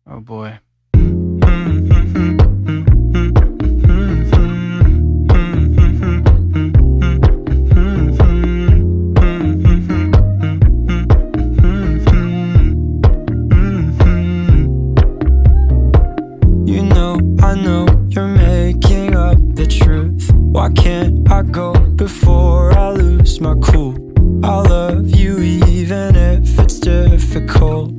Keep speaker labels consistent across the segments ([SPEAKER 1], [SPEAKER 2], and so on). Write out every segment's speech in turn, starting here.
[SPEAKER 1] Oh boy.
[SPEAKER 2] You know, I know you're making up the truth. Why can't I go before I lose my cool? I love you even if it's difficult.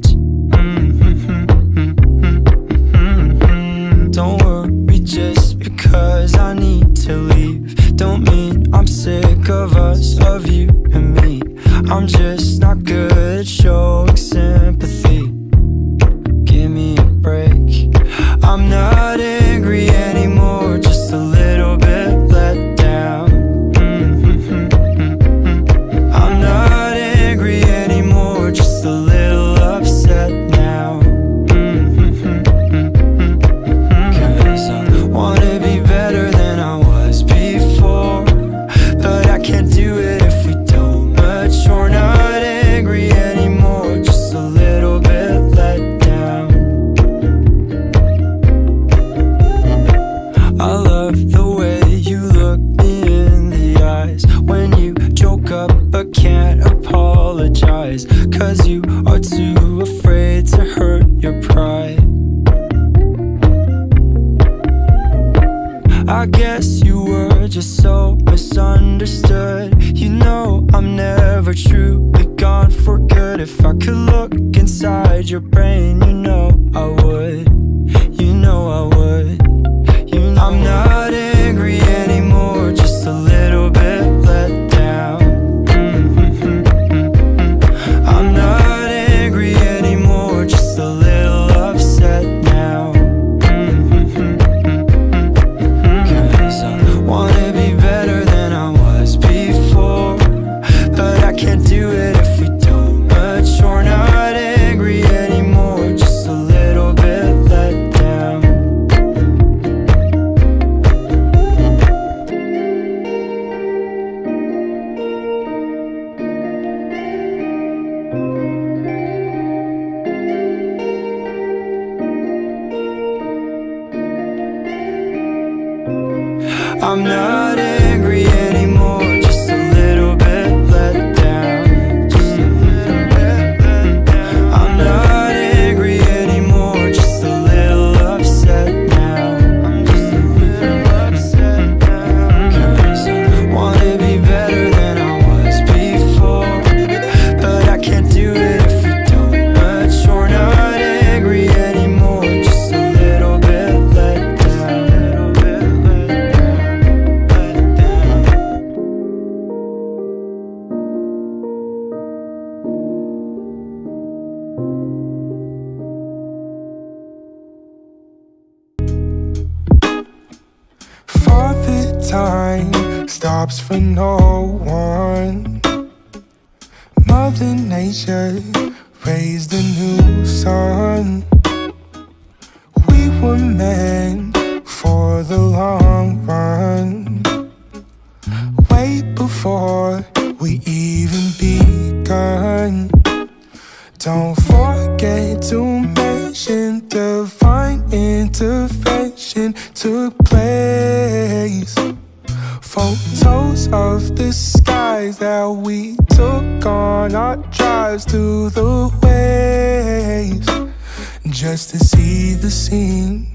[SPEAKER 2] Don't worry just because I need to leave. Don't mean I'm sick of us, of you and me. I'm just not good at showing sympathy. Give me a break. I'm not angry anymore, just a little bit let down. I'm not angry anymore, just a little upset now. Cause I wanna be better than I was before, but I can't do it if we don't mature. Not angry anymore, just a little bit let down. I love the way you look me in the eyes when you joke up but can't apologize, cause you are too afraid to hurt your pride. I guess you were just so misunderstood. You know I'm never truly gone for good. If I could look inside your brain, you know I would. You know I would. You know I'm not angry anymore, just a little bit let down. I'm not angry anymore, just a little upset now. Cause I wanna be better than I was before, but I can't do it if we don't mature. Not angry anymore, just a little bit let down. I'm not angry anymore, just a little bit let down. Just a little bit let down. I'm not angry anymore, just a little upset now. I'm just a little upset now. Cause I wanna be better than I was before, but I can't do it if we don't mature. Not angry anymore, just a little bit let down.
[SPEAKER 3] For the time stops for no one. Mother Nature raised a new sun. We were meant for the long run, way before we even begun. Don't forget to mention divine intervention took place. Photos of the skies that we took on our drives to the waves, just to see the scene